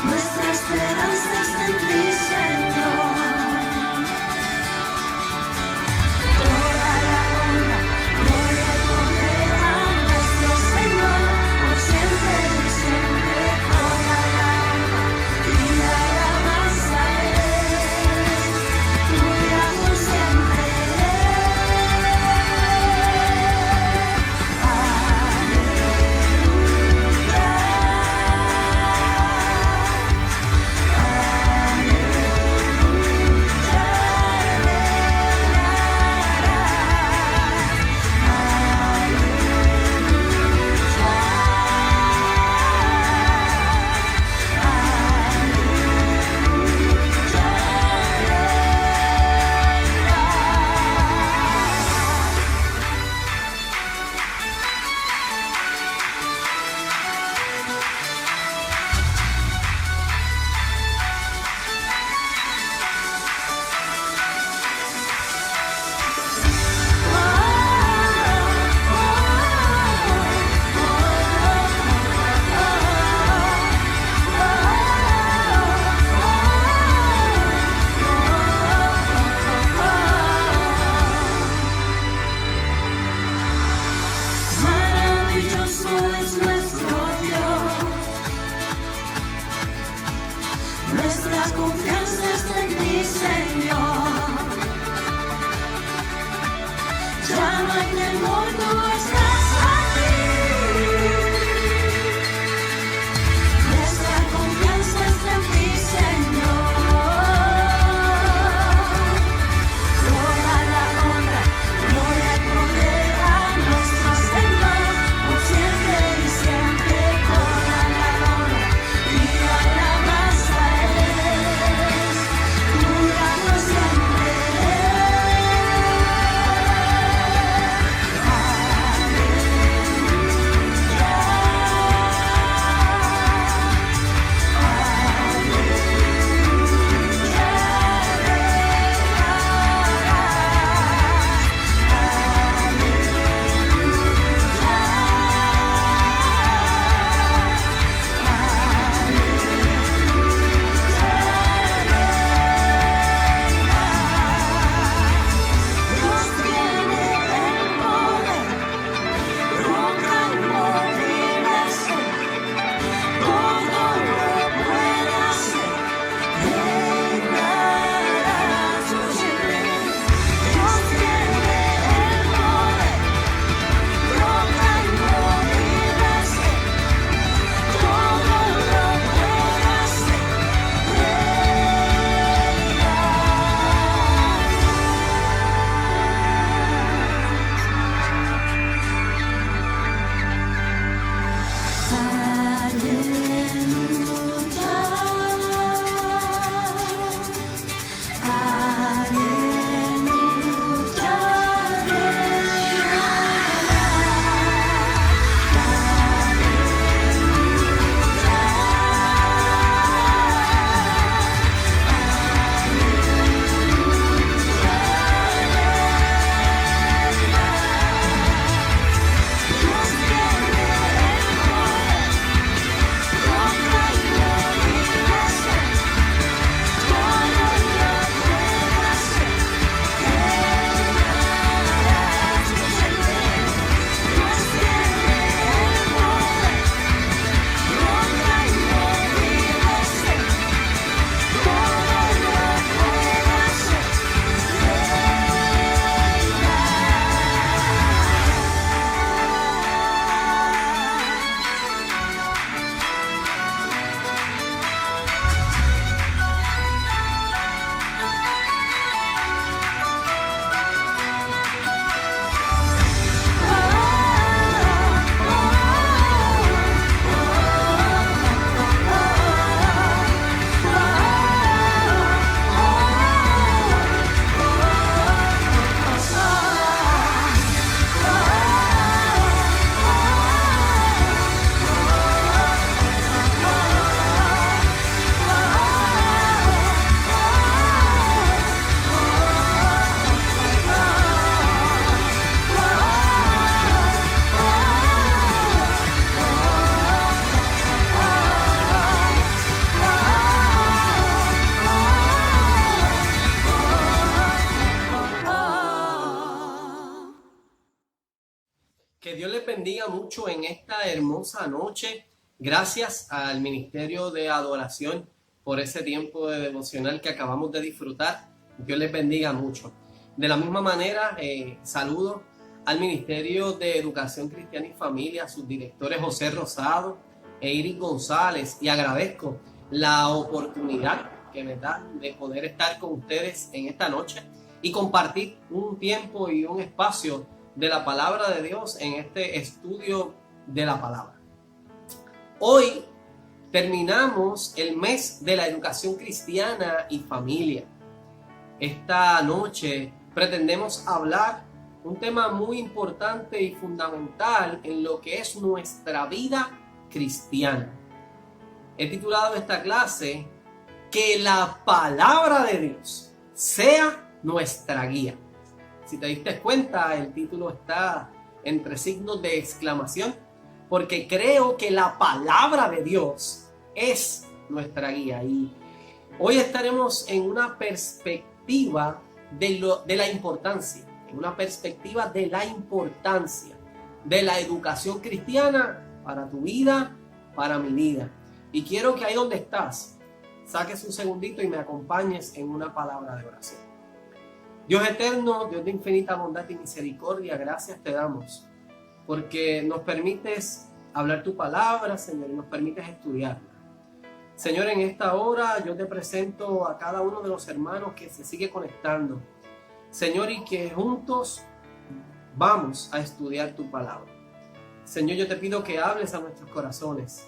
Nuestra esperanza está en ti, Señor. Toda la honra, gloria y poder a nuestro Señor, por siempre y siempre. Toda la honra y la alabanza es tuya por siempre. Maravilloso es nuestro Dios, nuestra confianza está en ti, Señor. Ya no hay temor, tú estás aquí. Nuestra confianza está en ti, Señor. Toda la honra, gloria y poder a nuestro Señor, por siempre y siempre. Toda la honra y la alabanza es tuya por siempre. Aleluya. Que Dios les bendiga mucho en esta hermosa noche. Gracias al Ministerio de Adoración por ese tiempo de devocional que acabamos de disfrutar. Dios les bendiga mucho. De la misma manera, saludo al Ministerio de Educación Cristiana y Familia, a sus directores José Rosado e Iris González, y agradezco la oportunidad que me da de poder estar con ustedes en esta noche y compartir un tiempo y un espacio de la palabra de Dios en este estudio de la palabra. Hoy terminamos el mes de la educación cristiana y familia. Esta noche pretendemos hablar un tema muy importante y fundamental en lo que es nuestra vida cristiana. He titulado esta clase Que la palabra de Dios sea nuestra guía. Si te diste cuenta, el título está entre signos de exclamación, porque creo que la palabra de Dios es nuestra guía. Y hoy estaremos en una perspectiva de la importancia, de la educación cristiana para tu vida, para mi vida. Y quiero que ahí donde estás, saques un segundito y me acompañes en una palabra de oración. Dios eterno, Dios de infinita bondad y misericordia, gracias te damos porque nos permites hablar tu palabra, Señor, y nos permites estudiarla. Señor, en esta hora yo te presento a cada uno de los hermanos que se sigue conectando, Señor, y que juntos vamos a estudiar tu palabra. Señor, yo te pido que hables a nuestros corazones.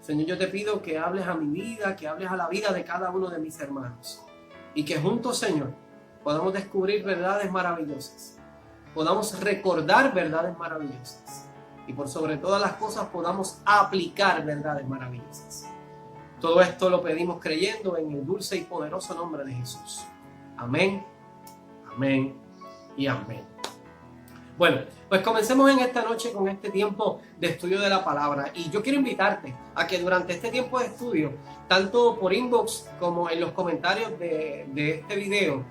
Señor, yo te pido que hables a mi vida, que hables a la vida de cada uno de mis hermanos, y que juntos, Señor, podamos descubrir verdades maravillosas, podamos recordar verdades maravillosas y por sobre todas las cosas podamos aplicar verdades maravillosas. Todo esto lo pedimos creyendo en el dulce y poderoso nombre de Jesús. Amén, amén y amén. Bueno, pues comencemos en esta noche con este tiempo de estudio de la palabra, y yo quiero invitarte a que durante este tiempo de estudio, tanto por inbox como en los comentarios de este video,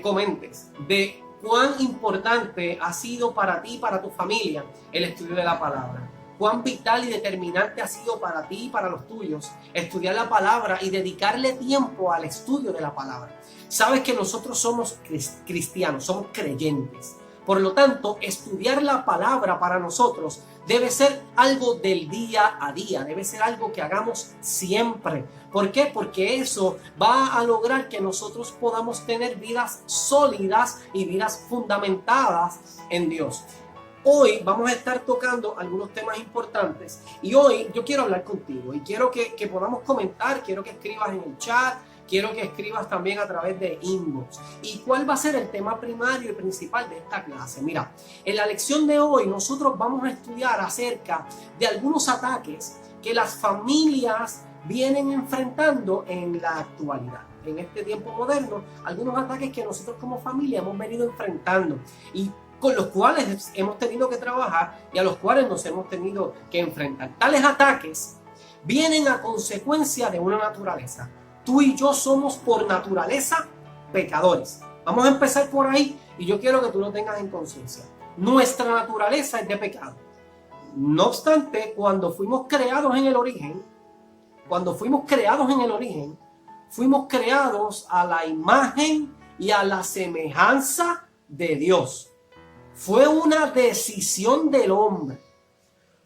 comentes de cuán importante ha sido para ti y para tu familia el estudio de la palabra. Cuán vital y determinante ha sido para ti y para los tuyos estudiar la palabra y dedicarle tiempo al estudio de la palabra. Sabes que nosotros somos cristianos, somos creyentes. Por lo tanto, estudiar la palabra para nosotros debe ser algo del día a día, debe ser algo que hagamos siempre. ¿Por qué? Porque eso va a lograr que nosotros podamos tener vidas sólidas y vidas fundamentadas en Dios. Hoy vamos a estar tocando algunos temas importantes y hoy yo quiero hablar contigo y quiero que podamos comentar, quiero que escribas en el chat, quiero que escribas también a través de inbox. ¿Y cuál va a ser el tema primario y principal de esta clase? Mira, en la lección de hoy nosotros vamos a estudiar acerca de algunos ataques que las familias vienen enfrentando en la actualidad. En este tiempo moderno, algunos ataques que nosotros como familia hemos venido enfrentando y con los cuales hemos tenido que trabajar y a los cuales nos hemos tenido que enfrentar. Tales ataques vienen a consecuencia de una naturaleza. Tú y yo somos por naturaleza pecadores. Vamos a empezar por ahí y yo quiero que tú lo tengas en conciencia. Nuestra naturaleza es de pecado. No obstante, cuando fuimos creados en el origen, fuimos creados a la imagen y a la semejanza de Dios. Fue una decisión del hombre.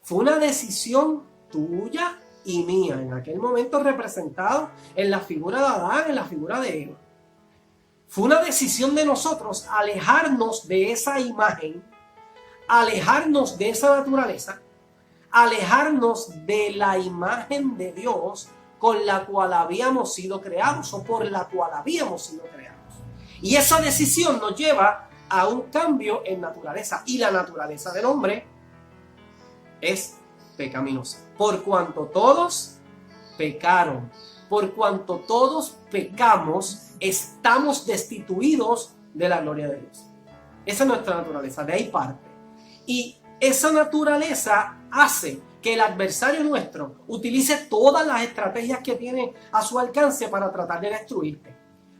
Fue una decisión tuya y mía, en aquel momento representado en la figura de Adán, en la figura de Eva. Fue una decisión de nosotros alejarnos de esa imagen, alejarnos de esa naturaleza, alejarnos de la imagen de Dios con la cual habíamos sido creados o por la cual habíamos sido creados. Y esa decisión nos lleva a un cambio en naturaleza, y la naturaleza del hombre es pecaminosa. Por cuanto todos pecaron, por cuanto todos pecamos, estamos destituidos de la gloria de Dios. Esa es nuestra naturaleza, de ahí parte. Y esa naturaleza hace que el adversario nuestro utilice todas las estrategias que tiene a su alcance para tratar de destruirte,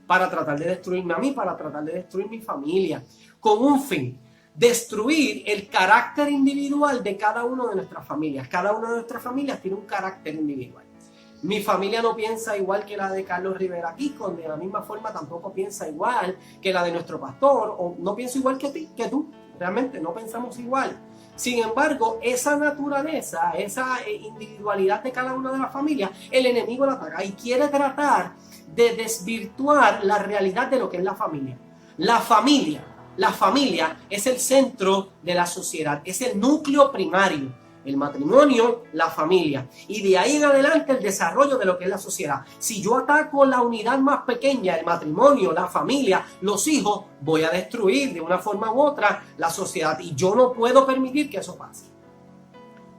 para tratar de destruirme a mí, para tratar de destruir mi familia, con un fin destruir el carácter individual de cada una de nuestras familias. Cada una de nuestras familias tiene un carácter individual. Mi familia no piensa igual que la de Carlos Rivera Kiko, de la misma forma tampoco piensa igual que la de nuestro pastor, o no pienso igual que tú. Realmente no pensamos igual. Sin embargo, esa naturaleza, esa individualidad de cada una de las familias, el enemigo la ataca y quiere tratar de desvirtuar la realidad de lo que es la familia. La familia es el centro de la sociedad, es el núcleo primario. El matrimonio, la familia. Y de ahí en adelante el desarrollo de lo que es la sociedad. Si yo ataco la unidad más pequeña, el matrimonio, la familia, los hijos, voy a destruir de una forma u otra la sociedad. Y yo no puedo permitir que eso pase.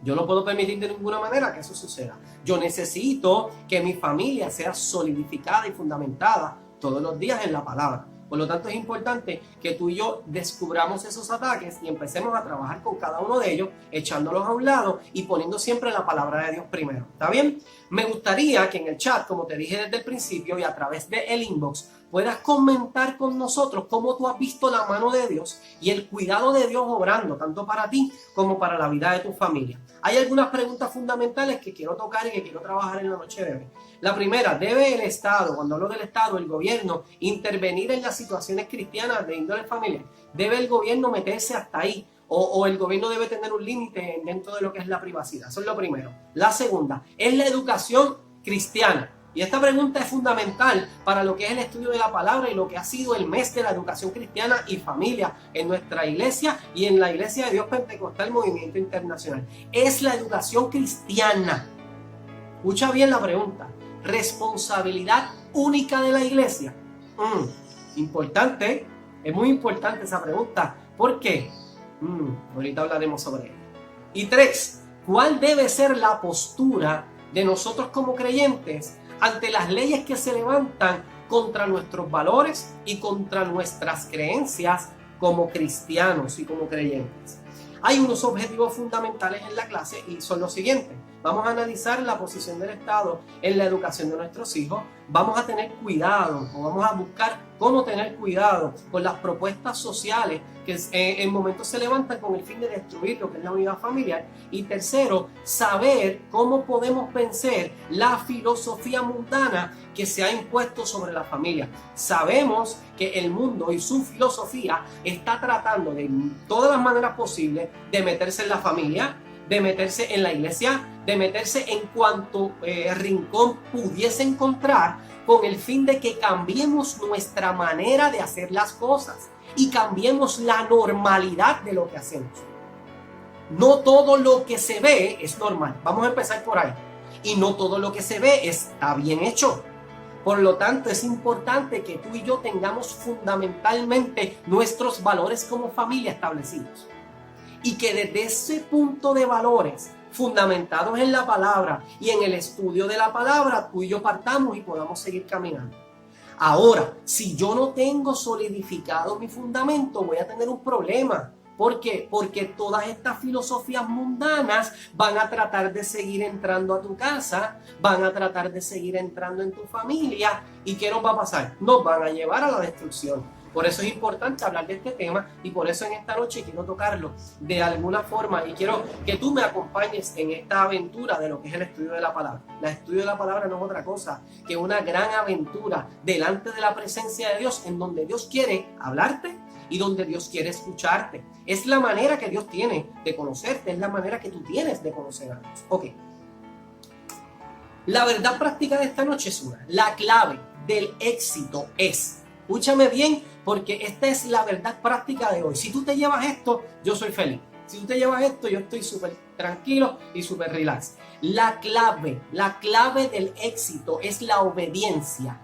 Yo no puedo permitir de ninguna manera que eso suceda. Yo necesito que mi familia sea solidificada y fundamentada todos los días en la palabra. Por lo tanto, es importante que tú y yo descubramos esos ataques y empecemos a trabajar con cada uno de ellos, echándolos a un lado y poniendo siempre la palabra de Dios primero. ¿Está bien? Me gustaría que en el chat, como te dije desde el principio y a través del inbox, puedas comentar con nosotros cómo tú has visto la mano de Dios y el cuidado de Dios obrando, tanto para ti como para la vida de tu familia. Hay algunas preguntas fundamentales que quiero tocar y que quiero trabajar en la noche de hoy. La primera, ¿debe el Estado, cuando hablo del Estado, el gobierno, intervenir en las situaciones cristianas de índole familiar? ¿Debe el gobierno meterse hasta ahí? ¿O el gobierno debe tener un límite dentro de lo que es la privacidad? Eso es lo primero. La segunda, ¿es la educación cristiana? Y esta pregunta es fundamental para lo que es el estudio de la palabra y lo que ha sido el mes de la educación cristiana y familia en nuestra iglesia y en la Iglesia de Dios Pentecostal Movimiento Internacional. ¿Es la educación cristiana? Escucha bien la pregunta. ¿Responsabilidad única de la iglesia? Importante, es muy importante esa pregunta. ¿Por qué? Ahorita hablaremos sobre ello. Y 3, ¿cuál debe ser la postura de nosotros como creyentes ante las leyes que se levantan contra nuestros valores y contra nuestras creencias como cristianos y como creyentes? Hay unos objetivos fundamentales en la clase y son los siguientes. Vamos a analizar la posición del Estado en la educación de nuestros hijos. Vamos a tener cuidado o vamos a buscar cómo tener cuidado con las propuestas sociales que en momentos se levantan con el fin de destruir lo que es la unidad familiar. Y tercero, saber cómo podemos vencer la filosofía mundana que se ha impuesto sobre la familia. Sabemos que el mundo y su filosofía está tratando de todas las maneras posibles de meterse en la familia, de meterse en la iglesia, de meterse en cuanto rincón pudiese encontrar, con el fin de que cambiemos nuestra manera de hacer las cosas y cambiemos la normalidad de lo que hacemos. No todo lo que se ve es normal. Vamos a empezar por ahí. Y no todo lo que se ve está bien hecho. Por lo tanto, es importante que tú y yo tengamos fundamentalmente nuestros valores como familia establecidos. Y que desde ese punto de valores fundamentados en la palabra y en el estudio de la palabra, tú y yo partamos y podamos seguir caminando. Ahora, si yo no tengo solidificado mi fundamento, voy a tener un problema. ¿Por qué? Porque todas estas filosofías mundanas van a tratar de seguir entrando a tu casa, van a tratar de seguir entrando en tu familia. ¿Y qué nos va a pasar? Nos van a llevar a la destrucción. Por eso es importante hablar de este tema y por eso en esta noche quiero tocarlo de alguna forma y quiero que tú me acompañes en esta aventura de lo que es el estudio de la palabra. El estudio de la palabra no es otra cosa que una gran aventura delante de la presencia de Dios, en donde Dios quiere hablarte y donde Dios quiere escucharte. Es la manera que Dios tiene de conocerte, es la manera que tú tienes de conocer a Dios. Ok. La verdad práctica de esta noche es una. La clave del éxito es, escúchame bien, porque esta es la verdad práctica de hoy. Si tú te llevas esto, yo soy feliz. Si tú te llevas esto, yo estoy súper tranquilo y súper relax. La clave del éxito es la obediencia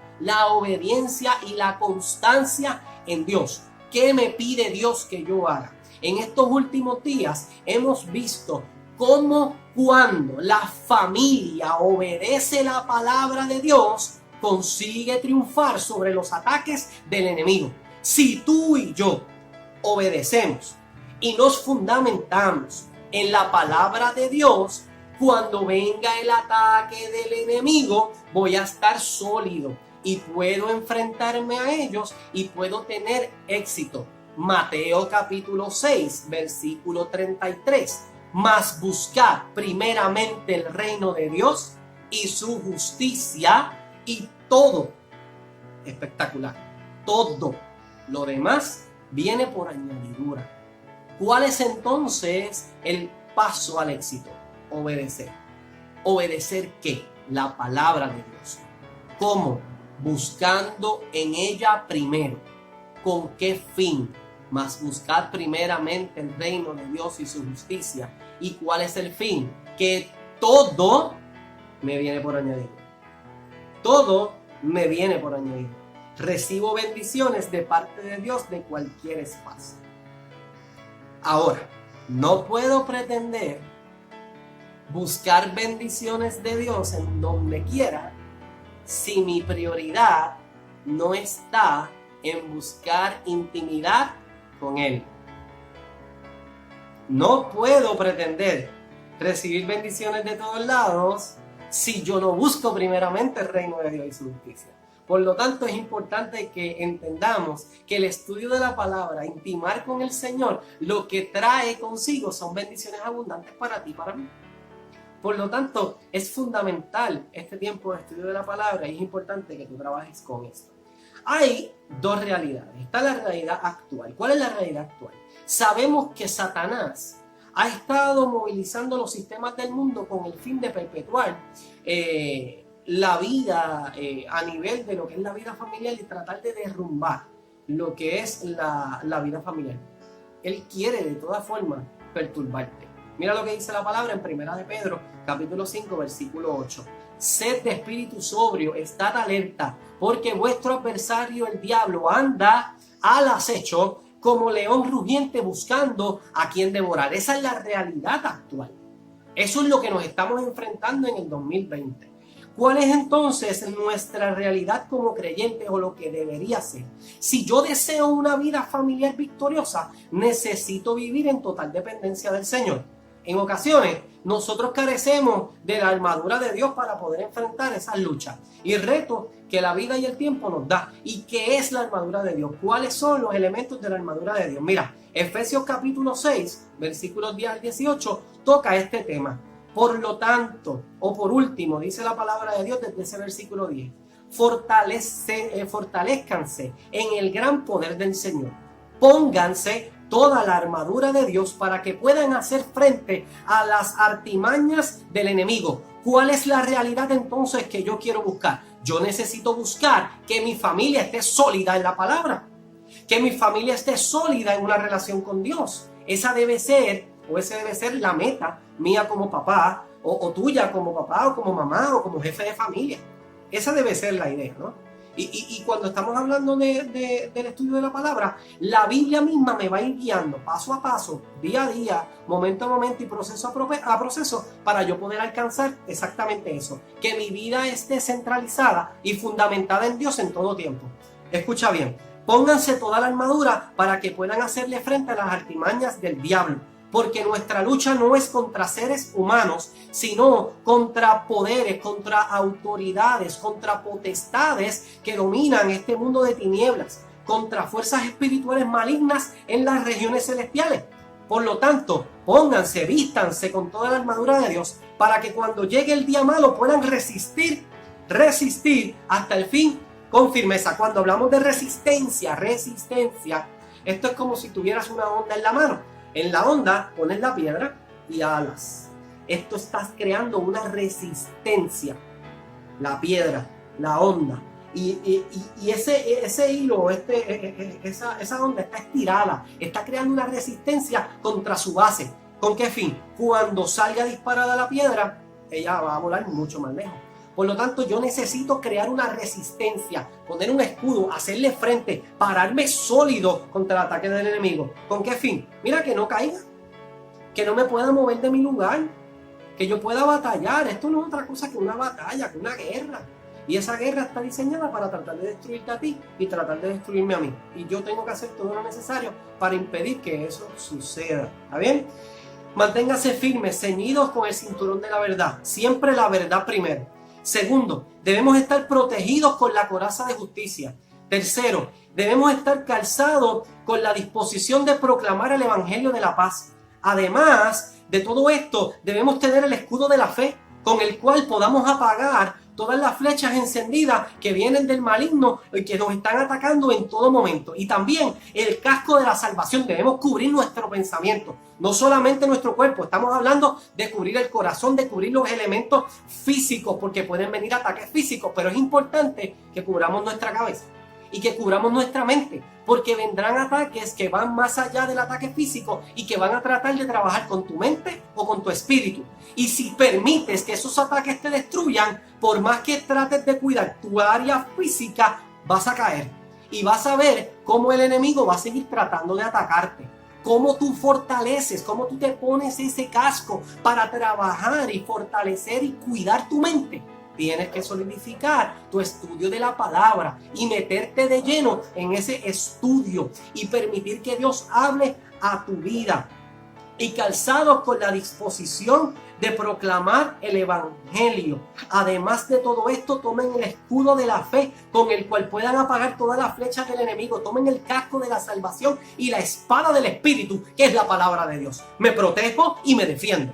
y la constancia en Dios. ¿Qué me pide Dios que yo haga? En estos últimos días hemos visto cómo cuando la familia obedece la palabra de Dios, consigue triunfar sobre los ataques del enemigo. Si tú y yo obedecemos y nos fundamentamos en la palabra de Dios, cuando venga el ataque del enemigo, voy a estar sólido y puedo enfrentarme a ellos y puedo tener éxito. Mateo capítulo 6, versículo 33. Mas buscad primeramente el reino de Dios y su justicia, y todo, espectacular, todo lo demás viene por añadidura. ¿Cuál es entonces el paso al éxito? Obedecer. ¿Obedecer qué? La palabra de Dios. ¿Cómo? Buscando en ella primero. ¿Con qué fin? Mas buscad primeramente el reino de Dios y su justicia. ¿Y cuál es el fin? Que todo me viene por añadidura. Todo me viene por añadidura. Recibo bendiciones de parte de Dios de cualquier espacio. Ahora, no puedo pretender buscar bendiciones de Dios en donde quiera si mi prioridad no está en buscar intimidad con Él. No puedo pretender recibir bendiciones de todos lados si yo no busco primeramente el reino de Dios y su justicia. Por lo tanto, es importante que entendamos que el estudio de la palabra, intimar con el Señor, lo que trae consigo son bendiciones abundantes para ti y para mí. Por lo tanto, es fundamental este tiempo de estudio de la palabra y es importante que tú trabajes con esto. Hay dos realidades. Está la realidad actual. ¿Cuál es la realidad actual? Sabemos que Satanás ha estado movilizando los sistemas del mundo con el fin de perpetuar la vida a nivel de lo que es la vida familiar y tratar de derrumbar lo que es la vida familiar. Él quiere de todas formas perturbarte. Mira lo que dice la palabra en 1 de Pedro, capítulo 5, versículo 8. Sed de espíritu sobrio, estad alerta, porque vuestro adversario el diablo anda al acecho como león rugiente buscando a quien devorar. Esa es la realidad actual. Eso es lo que nos estamos enfrentando en el 2020. ¿Cuál es entonces nuestra realidad como creyentes o lo que debería ser? Si yo deseo una vida familiar victoriosa, necesito vivir en total dependencia del Señor. En ocasiones, nosotros carecemos de la armadura de Dios para poder enfrentar esas luchas y retos que la vida y el tiempo nos da. ¿Y qué es la armadura de Dios? ¿Cuáles son los elementos de la armadura de Dios? Mira, Efesios capítulo 6, versículos 10 al 18, toca este tema. Por lo tanto, o por último, dice la palabra de Dios desde ese versículo 10, fortalezcanse en el gran poder del Señor. Pónganse toda la armadura de Dios para que puedan hacer frente a las artimañas del enemigo. ¿Cuál es la realidad entonces que yo quiero buscar? Yo necesito buscar que mi familia esté sólida en la palabra, que mi familia esté sólida en una relación con Dios. Esa debe ser la meta mía como papá, o tuya como papá, o como mamá, o como jefe de familia. Esa debe ser la idea, ¿no? Y cuando estamos hablando del estudio de la palabra, la Biblia misma me va a ir guiando paso a paso, día a día, momento a momento y proceso a proceso para yo poder alcanzar exactamente eso. Que mi vida esté centralizada y fundamentada en Dios en todo tiempo. Escucha bien, pónganse toda la armadura para que puedan hacerle frente a las artimañas del diablo. Porque nuestra lucha no es contra seres humanos, sino contra poderes, contra autoridades, contra potestades que dominan este mundo de tinieblas, contra fuerzas espirituales malignas en las regiones celestiales. Por lo tanto, pónganse, vístanse con toda la armadura de Dios para que cuando llegue el día malo puedan resistir hasta el fin con firmeza. Cuando hablamos de resistencia, esto es como si tuvieras una onda en la mano. En la onda pones la piedra y alas. Esto estás creando una resistencia. La piedra, la onda. Y ese hilo, esa onda está estirada. Está creando una resistencia contra su base. ¿Con qué fin? Cuando salga disparada la piedra, ella va a volar mucho más lejos. Por lo tanto, yo necesito crear una resistencia, poner un escudo, hacerle frente, pararme sólido contra el ataque del enemigo. ¿Con qué fin? Mira, que no caiga, que no me pueda mover de mi lugar, que yo pueda batallar. Esto no es otra cosa que una batalla, que una guerra. Y esa guerra está diseñada para tratar de destruirte a ti y tratar de destruirme a mí. Y yo tengo que hacer todo lo necesario para impedir que eso suceda. ¿Está bien? Manténgase firmes, ceñidos con el cinturón de la verdad. Siempre la verdad primero. Segundo, debemos estar protegidos con la coraza de justicia. Tercero, Debemos estar calzados con la disposición de proclamar el evangelio de la paz. Además de todo esto, debemos tener el escudo de la fe, con el cual podamos apagar todas las flechas encendidas que vienen del maligno y que nos están atacando en todo momento. Y también el casco de la salvación. Debemos cubrir nuestro pensamiento, no solamente nuestro cuerpo. Estamos hablando de cubrir el corazón, de cubrir los elementos físicos, porque pueden venir ataques físicos, pero es importante que cubramos nuestra cabeza y que cubramos nuestra mente, porque vendrán ataques que van más allá del ataque físico y que van a tratar de trabajar con tu mente o con tu espíritu. Y si permites que esos ataques te destruyan, por más que trates de cuidar tu área física, vas a caer y vas a ver cómo el enemigo va a seguir tratando de atacarte. Cómo tú fortaleces, cómo tú te pones ese casco para trabajar y fortalecer y cuidar tu mente. Tienes que solidificar tu estudio de la palabra y meterte de lleno en ese estudio y permitir que Dios hable a tu vida. Y calzados con la disposición de proclamar el evangelio. Además de todo esto, tomen el escudo de la fe con el cual puedan apagar todas las flechas del enemigo. Tomen el casco de la salvación y la espada del espíritu, que es la palabra de Dios. Me protejo y me defiendo.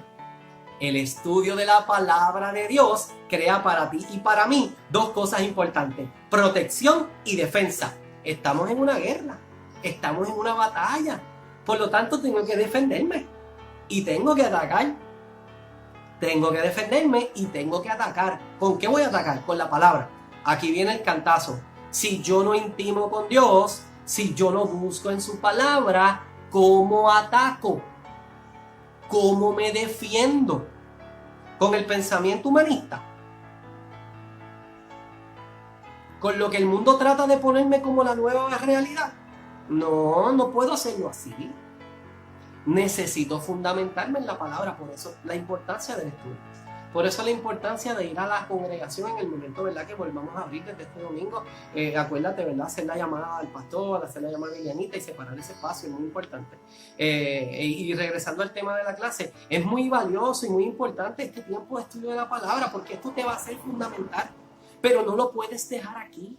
El estudio de la palabra de Dios crea para ti y para mí dos cosas importantes: protección y defensa. Estamos en una guerra, estamos en una batalla, por lo tanto tengo que defenderme y tengo que atacar. Tengo que defenderme y tengo que atacar. ¿Con qué voy a atacar? Con la palabra. Aquí viene el cantazo. Si yo no intimo con Dios, si yo no busco en su palabra, ¿cómo ataco? ¿Cómo me defiendo? ¿Con el pensamiento humanista? ¿Con lo que el mundo trata de ponerme como la nueva realidad? No, no puedo hacerlo así. Necesito fundamentarme en la palabra, por eso la importancia del estudio. Por eso la importancia de ir a la congregación en el momento, ¿verdad?, que volvamos a abrir desde este domingo. Acuérdate, ¿verdad?, hacer la llamada al pastor, hacer la llamada a Lilianita y separar ese espacio, es muy importante. Y regresando al tema de la clase, es muy valioso y muy importante este tiempo de estudio de la palabra, porque esto te va a ser fundamental, pero no lo puedes dejar aquí.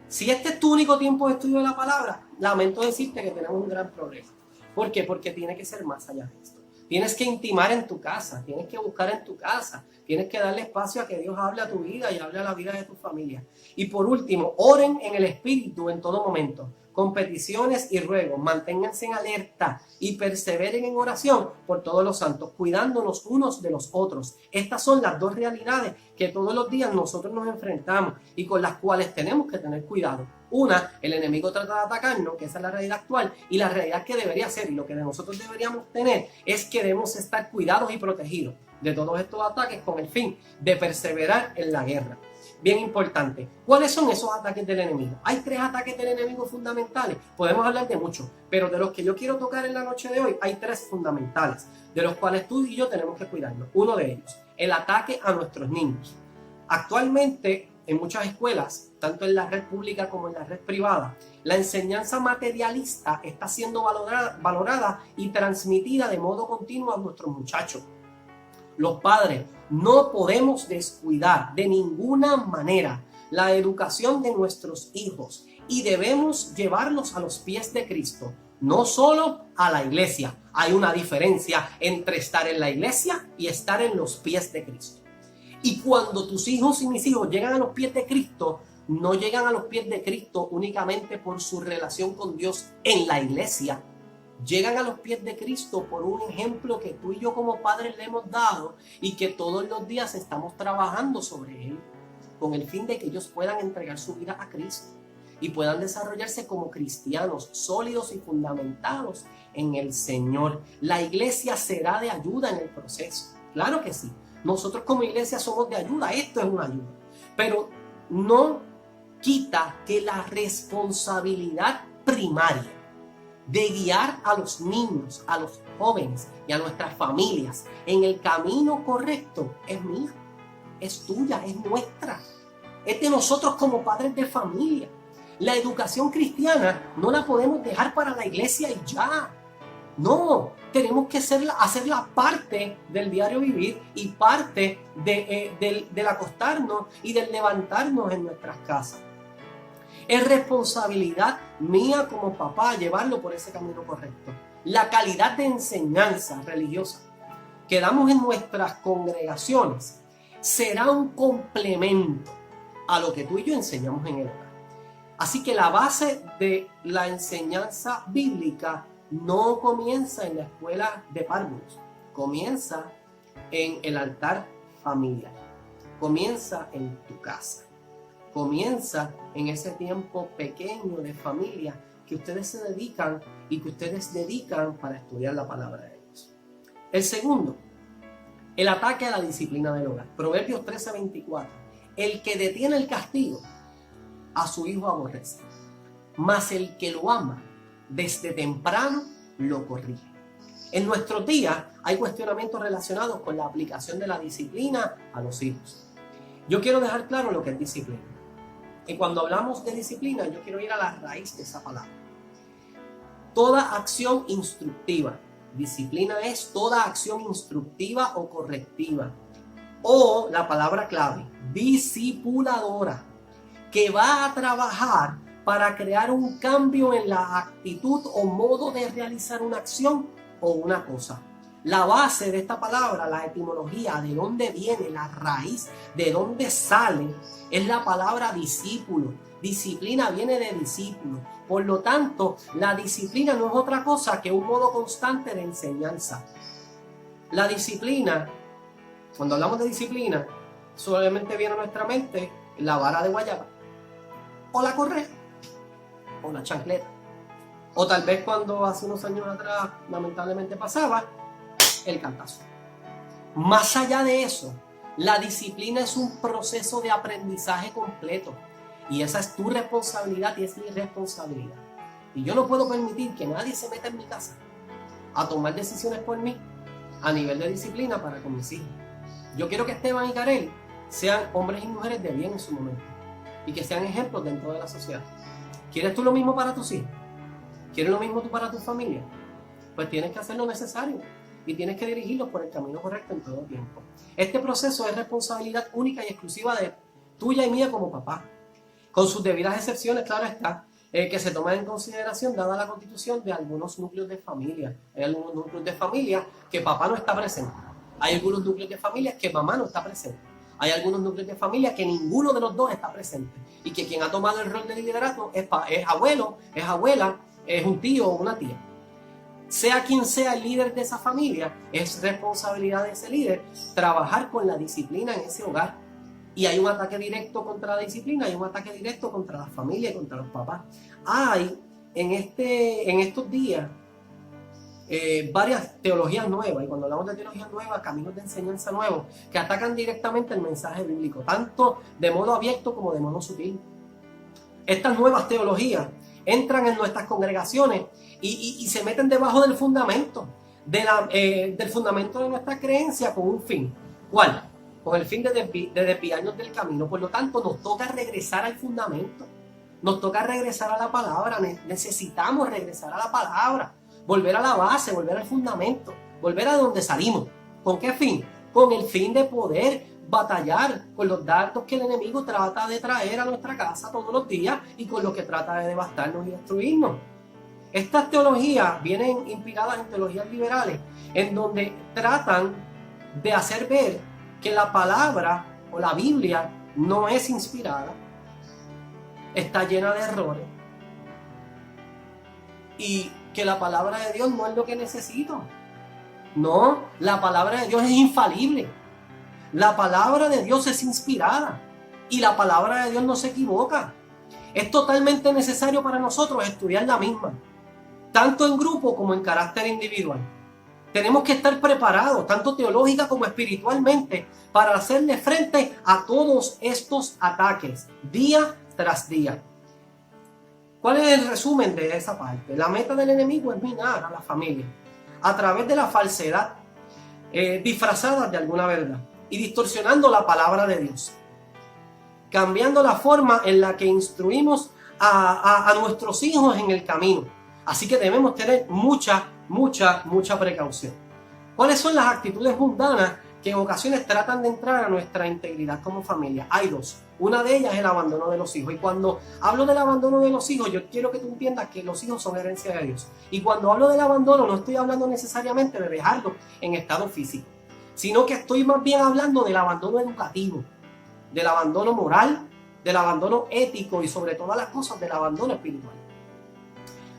Si este es tu único tiempo de estudio de la palabra, lamento decirte que tenemos un gran problema. ¿Por qué? Porque tiene que ser más allá de esto. Tienes que intimar en tu casa, tienes que buscar en tu casa, tienes que darle espacio a que Dios hable a tu vida y hable a la vida de tu familia. Y por último, oren en el Espíritu en todo momento, con peticiones y ruegos. Manténganse en alerta y perseveren en oración por todos los santos, cuidándonos unos de los otros. Estas son las dos realidades que todos los días nosotros nos enfrentamos y con las cuales tenemos que tener cuidado. Una, el enemigo trata de atacarnos, que esa es la realidad actual, y la realidad que debería ser y lo que nosotros deberíamos tener es que debemos estar cuidados y protegidos de todos estos ataques con el fin de perseverar en la guerra. Bien importante, ¿cuáles son esos ataques del enemigo? Hay 3 ataques del enemigo fundamentales. Podemos hablar de muchos, pero de los que yo quiero tocar en la noche de hoy, hay 3 fundamentales, de los cuales tú y yo tenemos que cuidarnos. Uno de ellos, el ataque a nuestros niños. Actualmente, en muchas escuelas, tanto en la red pública como en la red privada, la enseñanza materialista está siendo valorada y transmitida de modo continuo a nuestros muchachos. Los padres no podemos descuidar de ninguna manera la educación de nuestros hijos y debemos llevarlos a los pies de Cristo, no solo a la iglesia. Hay una diferencia entre estar en la iglesia y estar en los pies de Cristo. Y cuando tus hijos y mis hijos llegan a los pies de Cristo, no llegan a los pies de Cristo únicamente por su relación con Dios en la iglesia. Llegan a los pies de Cristo por un ejemplo que tú y yo como padres le hemos dado y que todos los días estamos trabajando sobre él, con el fin de que ellos puedan entregar su vida a Cristo y puedan desarrollarse como cristianos sólidos y fundamentados en el Señor. La iglesia será de ayuda en el proceso, claro que sí. Nosotros como iglesia somos de ayuda, esto es una ayuda, pero no quita que la responsabilidad primaria de guiar a los niños, a los jóvenes y a nuestras familias en el camino correcto es mía, es tuya, es nuestra, es de nosotros como padres de familia. La educación cristiana no la podemos dejar para la iglesia y ya. No, tenemos que hacerla parte del diario vivir y parte del acostarnos y del levantarnos en nuestras casas. Es responsabilidad mía como papá llevarlo por ese camino correcto. La calidad de enseñanza religiosa que damos en nuestras congregaciones será un complemento a lo que tú y yo enseñamos en el hogar. Así que la base de la enseñanza bíblica no comienza en la escuela de párvulos, comienza en el altar familiar, comienza en tu casa, comienza en ese tiempo pequeño de familia que ustedes se dedican y que ustedes dedican para estudiar la palabra de Dios. El segundo, el ataque a la disciplina del hogar. Proverbios 13:24. El que detiene el castigo a su hijo aborrece, mas el que lo ama desde temprano lo corrige. En nuestros días hay cuestionamientos relacionados con la aplicación de la disciplina a los hijos. Yo quiero dejar claro lo que es disciplina. Y cuando hablamos de disciplina, yo quiero ir a la raíz de esa palabra. Toda acción instructiva. Disciplina es toda acción instructiva o correctiva. O la palabra clave, discipuladora, que va a trabajar para crear un cambio en la actitud o modo de realizar una acción o una cosa. La base de esta palabra, la etimología, de dónde viene, la raíz, de dónde sale, es la palabra discípulo. Disciplina viene de discípulo. Por lo tanto, la disciplina no es otra cosa que un modo constante de enseñanza. La disciplina, cuando hablamos de disciplina, solamente viene a nuestra mente la vara de guayaba, o la correa, o la chancleta. O tal vez cuando hace unos años atrás lamentablemente pasaba, el cantazo. Más allá de eso, la disciplina es un proceso de aprendizaje completo. Y esa es tu responsabilidad y es mi responsabilidad. Y yo no puedo permitir que nadie se meta en mi casa a tomar decisiones por mí a nivel de disciplina para con mis hijos. Yo quiero que Esteban y Karel sean hombres y mujeres de bien en su momento y que sean ejemplos dentro de la sociedad. ¿Quieres tú lo mismo para tus hijos? ¿Quieres lo mismo tú para tu familia? Pues tienes que hacer lo necesario y tienes que dirigirlos por el camino correcto en todo tiempo. Este proceso es responsabilidad única y exclusiva de tuya y mía como papá, con sus debidas excepciones, claro está, que se toman en consideración dada la constitución de algunos núcleos de familia. Hay algunos núcleos de familia que papá no está presente. Hay algunos núcleos de familia que mamá no está presente. Hay algunos núcleos de familia que ninguno de los dos está presente. Y que quien ha tomado el rol de liderato es abuelo, es abuela, es un tío o una tía. Sea quien sea el líder de esa familia, es responsabilidad de ese líder trabajar con la disciplina en ese hogar. Y hay un ataque directo contra la disciplina, hay un ataque directo contra la familia y contra los papás. Hay en estos días varias teologías nuevas, y cuando hablamos de teologías nuevas, caminos de enseñanza nuevos, que atacan directamente el mensaje bíblico, tanto de modo abierto como de modo sutil. Estas nuevas teologías entran en nuestras congregaciones y se meten debajo del fundamento, del fundamento de nuestra creencia con un fin. ¿Cuál? Con el fin de desviarnos del camino. Por lo tanto, nos toca regresar al fundamento. Nos toca regresar a la palabra. Necesitamos regresar a la palabra. Volver a la base, volver al fundamento. Volver a donde salimos. ¿Con qué fin? Con el fin de poder batallar con los dardos que el enemigo trata de traer a nuestra casa todos los días y con los que trata de devastarnos y destruirnos. Estas teologías vienen inspiradas en teologías liberales, en donde tratan de hacer ver que la palabra o la Biblia no es inspirada, está llena de errores y que la palabra de Dios no es lo que necesito. No, la palabra de Dios es infalible. La palabra de Dios es inspirada y la palabra de Dios no se equivoca. Es totalmente necesario para nosotros estudiar la misma, tanto en grupo como en carácter individual. Tenemos que estar preparados, tanto teológica como espiritualmente, para hacerle frente a todos estos ataques, día tras día. ¿Cuál es el resumen de esa parte? La meta del enemigo es minar a la familia a través de la falsedad, disfrazada de alguna verdad, y distorsionando la palabra de Dios, cambiando la forma en la que instruimos a nuestros hijos en el camino. Así que debemos tener mucha precaución. ¿Cuáles son las actitudes mundanas que en ocasiones tratan de entrar a nuestra integridad como familia? Hay dos. Una de ellas es el abandono de los hijos. Y cuando hablo del abandono de los hijos, yo quiero que tú entiendas que los hijos son herencia de Dios. Y cuando hablo del abandono, no estoy hablando necesariamente de dejarlos en estado físico, sino que estoy más bien hablando del abandono educativo, del abandono moral, del abandono ético y sobre todas las cosas del abandono espiritual.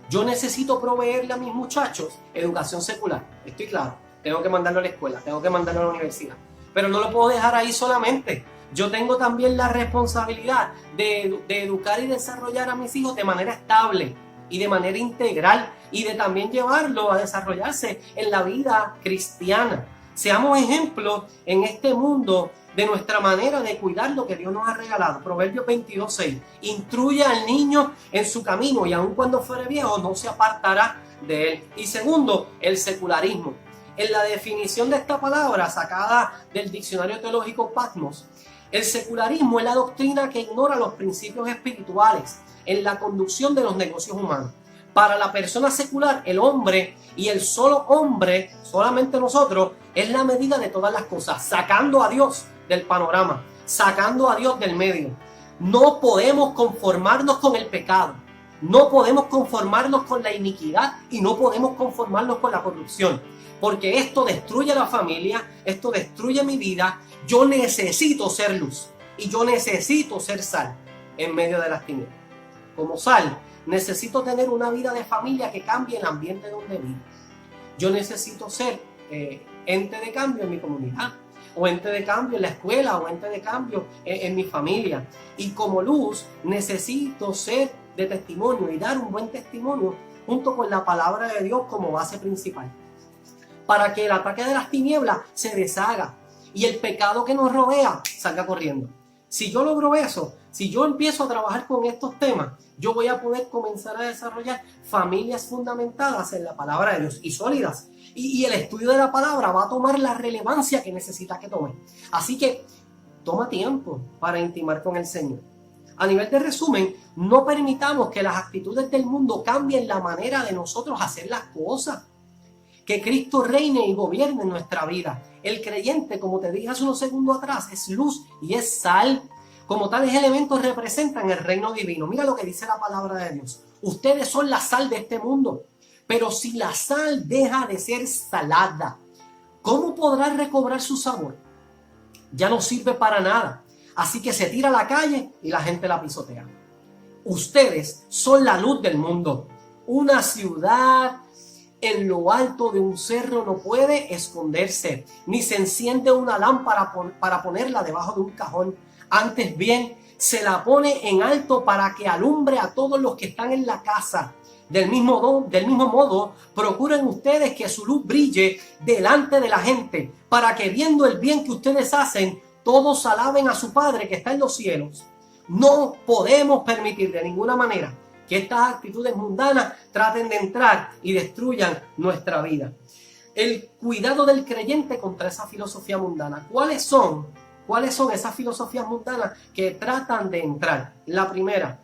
Yo necesito proveerle a mis muchachos educación secular, estoy claro. Tengo que mandarlo a la escuela, tengo que mandarlo a la universidad. Pero no lo puedo dejar ahí solamente. Yo tengo también la responsabilidad de educar y desarrollar a mis hijos de manera estable y de manera integral y de también llevarlo a desarrollarse en la vida cristiana. Seamos ejemplos en este mundo de nuestra manera de cuidar lo que Dios nos ha regalado. Proverbios 22:6. Instruye al niño en su camino y aun cuando fuere viejo no se apartará de él. Y segundo, el secularismo. En la definición de esta palabra sacada del diccionario teológico Patmos, el secularismo es la doctrina que ignora los principios espirituales en la conducción de los negocios humanos. Para la persona secular, el hombre y el solo hombre, solamente nosotros, es la medida de todas las cosas, sacando a Dios del panorama, sacando a Dios del medio. No podemos conformarnos con el pecado, no podemos conformarnos con la iniquidad y no podemos conformarnos con la corrupción, porque esto destruye la familia, esto destruye mi vida. Yo necesito ser luz y yo necesito ser sal en medio de las tinieblas. Como sal, necesito tener una vida de familia que cambie el ambiente donde vivo. Yo necesito ser ente de cambio en mi comunidad, o ente de cambio en la escuela, o ente de cambio en mi familia. Y como luz necesito ser de testimonio y dar un buen testimonio junto con la palabra de Dios como base principal, para que el ataque de las tinieblas se deshaga y el pecado que nos rodea salga corriendo. Si yo logro eso, si yo empiezo a trabajar con estos temas, yo voy a poder comenzar a desarrollar familias fundamentadas en la palabra de Dios y sólidas. Y el estudio de la palabra va a tomar la relevancia que necesita que tome. Así que toma tiempo para intimar con el Señor. A nivel de resumen, no permitamos que las actitudes del mundo cambien la manera de nosotros hacer las cosas. Que Cristo reine y gobierne en nuestra vida. El creyente, como te dije hace unos segundos atrás, es luz y es sal. Como tales elementos representan el reino divino. Mira lo que dice la palabra de Dios. Ustedes son la sal de este mundo. Pero si la sal deja de ser salada, ¿cómo podrá recobrar su sabor? Ya no sirve para nada. Así que se tira a la calle y la gente la pisotea. Ustedes son la luz del mundo. Una ciudad en lo alto de un cerro no puede esconderse, ni se enciende una lámpara para ponerla debajo de un cajón. Antes bien, se la pone en alto para que alumbre a todos los que están en la casa. Del mismo modo, procuren ustedes que su luz brille delante de la gente, para que viendo el bien que ustedes hacen, todos alaben a su Padre que está en los cielos. No podemos permitir de ninguna manera que estas actitudes mundanas traten de entrar y destruyan nuestra vida. El cuidado del creyente contra esa filosofía mundana. ¿Cuáles son esas filosofías mundanas que tratan de entrar? La primera,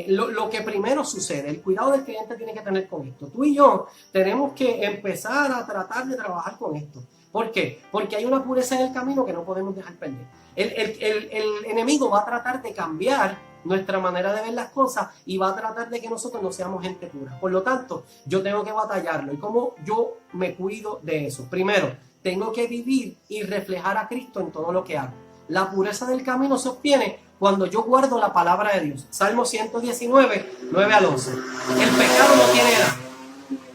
lo que primero sucede, el cuidado del creyente tiene que tener con esto. Tú y yo tenemos que empezar a tratar de trabajar con esto. ¿Por qué? Porque hay una pureza en el camino que no podemos dejar perder. El enemigo va a tratar de cambiar nuestra manera de ver las cosas y va a tratar de que nosotros no seamos gente pura. Por lo tanto, yo tengo que batallarlo. ¿Y cómo yo me cuido de eso? Primero, tengo que vivir y reflejar a Cristo en todo lo que hago. La pureza del camino se obtiene cuando yo guardo la palabra de Dios. Salmo 119, 9 al 11. El pecado no tiene edad.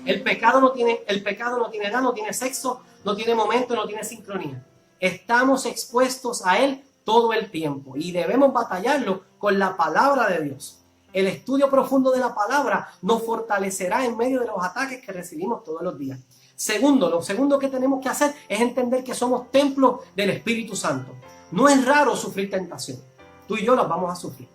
El pecado no tiene edad, no tiene sexo, no tiene momento, no tiene sincronía. Estamos expuestos a él todo el tiempo y debemos batallarlo con la palabra de Dios. El estudio profundo de la palabra nos fortalecerá en medio de los ataques que recibimos todos los días. Lo segundo que tenemos que hacer es entender que somos templos del Espíritu Santo. No es raro sufrir tentación. Tú y yo las vamos a sufrir.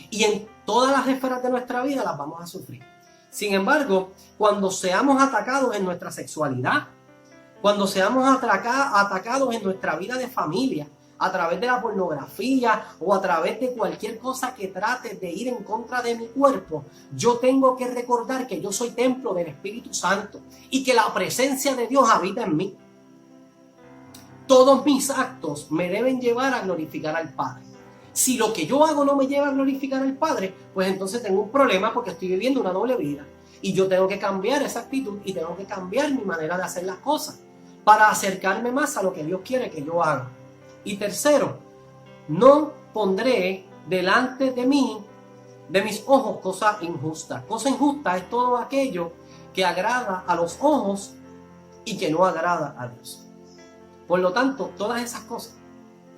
Y en todas las esferas de nuestra vida las vamos a sufrir. Sin embargo, cuando seamos atacados en nuestra sexualidad, cuando seamos atacados en nuestra vida de familia, a través de la pornografía o a través de cualquier cosa que trate de ir en contra de mi cuerpo, yo tengo que recordar que yo soy templo del Espíritu Santo y que la presencia de Dios habita en mí. Todos mis actos me deben llevar a glorificar al Padre. Si lo que yo hago no me lleva a glorificar al Padre, pues entonces tengo un problema porque estoy viviendo una doble vida. Y yo tengo que cambiar esa actitud y tengo que cambiar mi manera de hacer las cosas para acercarme más a lo que Dios quiere que yo haga. Y tercero, no pondré delante de mí, de mis ojos, cosas injustas. Cosa injusta es todo aquello que agrada a los ojos y que no agrada a Dios. Por lo tanto, todas esas cosas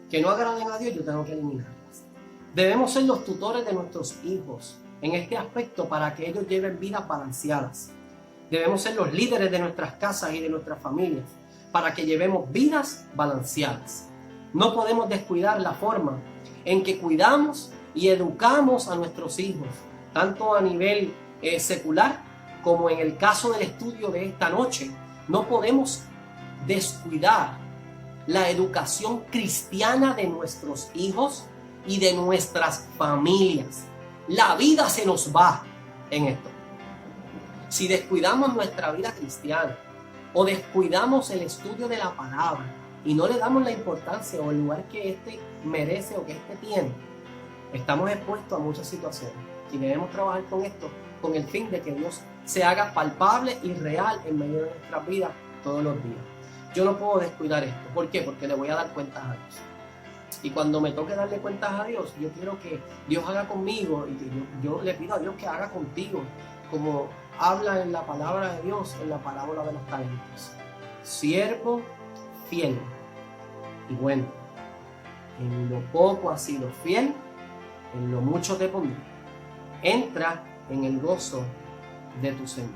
que no agraden a Dios, yo tengo que eliminarlas. Debemos ser los tutores de nuestros hijos en este aspecto para que ellos lleven vidas balanceadas. Debemos ser los líderes de nuestras casas y de nuestras familias para que llevemos vidas balanceadas. No podemos descuidar la forma en que cuidamos y educamos a nuestros hijos, tanto a nivel secular como en el caso del estudio de esta noche. No podemos descuidar la educación cristiana de nuestros hijos y de nuestras familias. La vida se nos va en esto. Si descuidamos nuestra vida cristiana o descuidamos el estudio de la palabra y no le damos la importancia o el lugar que éste merece o que éste tiene, estamos expuestos a muchas situaciones y debemos trabajar con esto con el fin de que Dios se haga palpable y real en medio de nuestras vidas todos los días. Yo no puedo descuidar esto. ¿Por qué? Porque le voy a dar cuentas a Dios. Y cuando me toque darle cuentas a Dios, yo quiero que Dios haga conmigo y que yo le pido a Dios que haga contigo, como habla en la palabra de Dios, en la parábola de los talentos. Siervo fiel y bueno, en lo poco has sido fiel, en lo mucho te pondré. Entra en el gozo de tu Señor.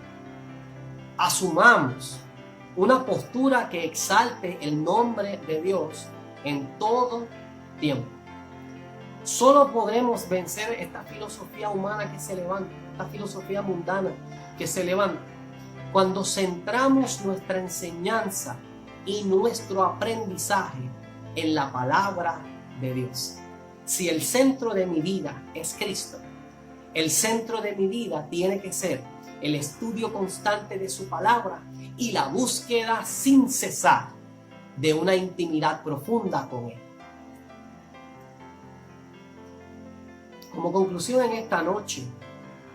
Asumamos una postura que exalte el nombre de Dios en todo tiempo. Solo podremos vencer esta filosofía humana que se levanta, esta filosofía mundana que se levanta, cuando centramos nuestra enseñanza y nuestro aprendizaje en la palabra de Dios. Si el centro de mi vida es Cristo, el centro de mi vida tiene que ser el estudio constante de su palabra y la búsqueda sin cesar de una intimidad profunda con Él. Como conclusión en esta noche,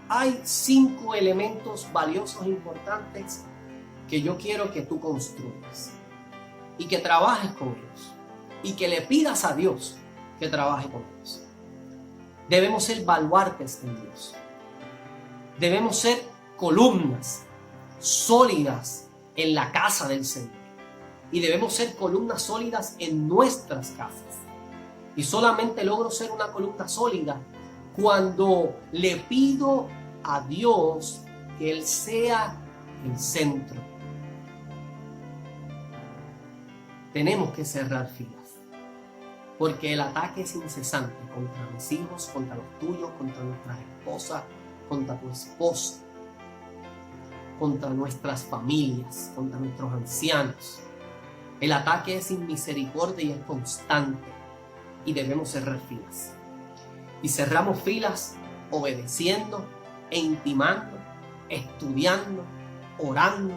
hay 5 elementos valiosos e importantes que yo quiero que tú construyas y que trabajes con ellos y que le pidas a Dios que trabaje con ellos. Debemos ser baluartes en Dios. Debemos ser columnas sólidas en la casa del Señor. Y debemos ser columnas sólidas en nuestras casas. Y solamente logro ser una columna sólida cuando le pido a Dios que Él sea el centro. Tenemos que cerrar filas, porque el ataque es incesante contra mis hijos, contra los tuyos, contra nuestras esposas, contra tu esposa, contra nuestras familias, contra nuestros ancianos. El ataque es sin misericordia y es constante, y debemos cerrar filas. Y cerramos filas obedeciendo e intimando, estudiando, orando,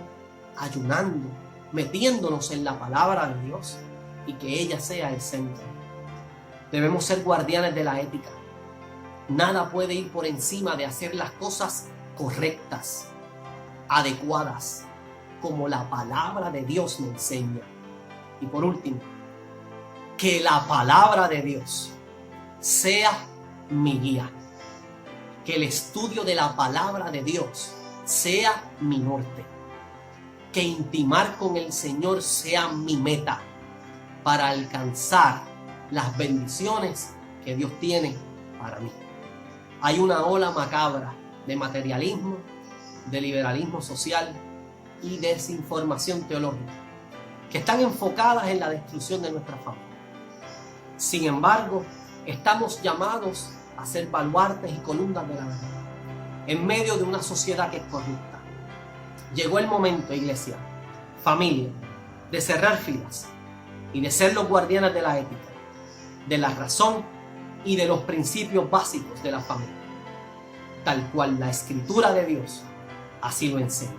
ayunando, metiéndonos en la palabra de Dios y que ella sea el centro. Debemos ser guardianes de la ética. Nada puede ir por encima de hacer las cosas correctas, adecuadas, como la palabra de Dios me enseña. Y por último, que la palabra de Dios sea mi guía. Que el estudio de la palabra de Dios sea mi norte. Que intimar con el Señor sea mi meta para alcanzar las bendiciones que Dios tiene para mí. Hay una ola macabra de materialismo, de liberalismo social y desinformación teológica que están enfocadas en la destrucción de nuestra familia. Sin embargo, estamos llamados a ser baluartes y columnas de la verdad en medio de una sociedad que es corrupta. Llegó el momento, iglesia, familia, de cerrar filas y de ser los guardianes de la ética, de la razón y de los principios básicos de la familia, tal cual la Escritura de Dios así lo enseña.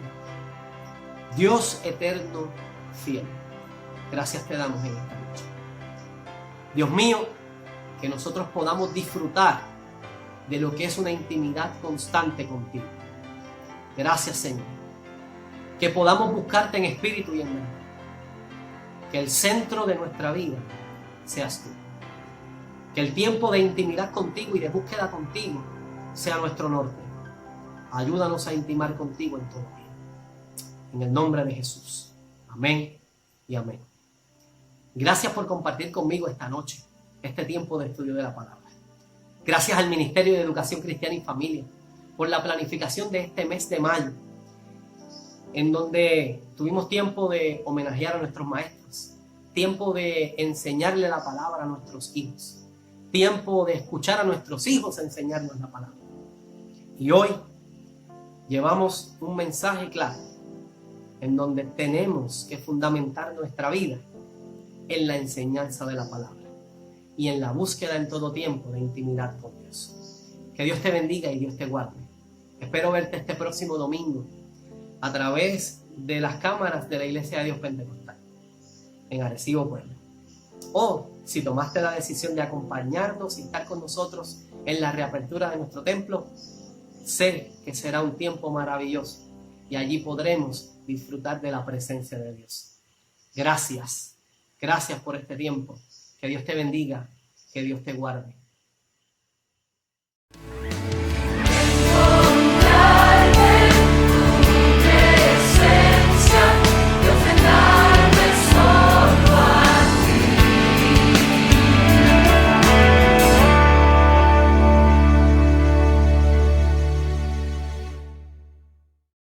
Dios eterno, fiel, gracias te damos en esta noche. Dios mío, que nosotros podamos disfrutar de lo que es una intimidad constante contigo. Gracias, Señor. Que podamos buscarte en espíritu y en verdad. Que el centro de nuestra vida seas tú. Que el tiempo de intimidad contigo y de búsqueda contigo sea nuestro norte. Ayúdanos a intimar contigo en todo tiempo. En el nombre de Jesús. Amén y amén. Gracias por compartir conmigo esta noche este tiempo de estudio de la palabra. Gracias al Ministerio de Educación Cristiana y Familia por la planificación de este mes de mayo, en donde tuvimos tiempo de homenajear a nuestros maestros, tiempo de enseñarle la palabra a nuestros hijos, tiempo de escuchar a nuestros hijos enseñarnos la palabra. Y hoy llevamos un mensaje claro en donde tenemos que fundamentar nuestra vida en la enseñanza de la palabra y en la búsqueda en todo tiempo de intimidad con Dios. Que Dios te bendiga y Dios te guarde. Espero verte este próximo domingo a través de las cámaras de la Iglesia de Dios Pentecostal en Arecibo, Puebla. O si tomaste la decisión de acompañarnos y estar con nosotros en la reapertura de nuestro templo, sé que será un tiempo maravilloso y allí podremos disfrutar de la presencia de Dios. Gracias por este tiempo. Que Dios te bendiga, que Dios te guarde.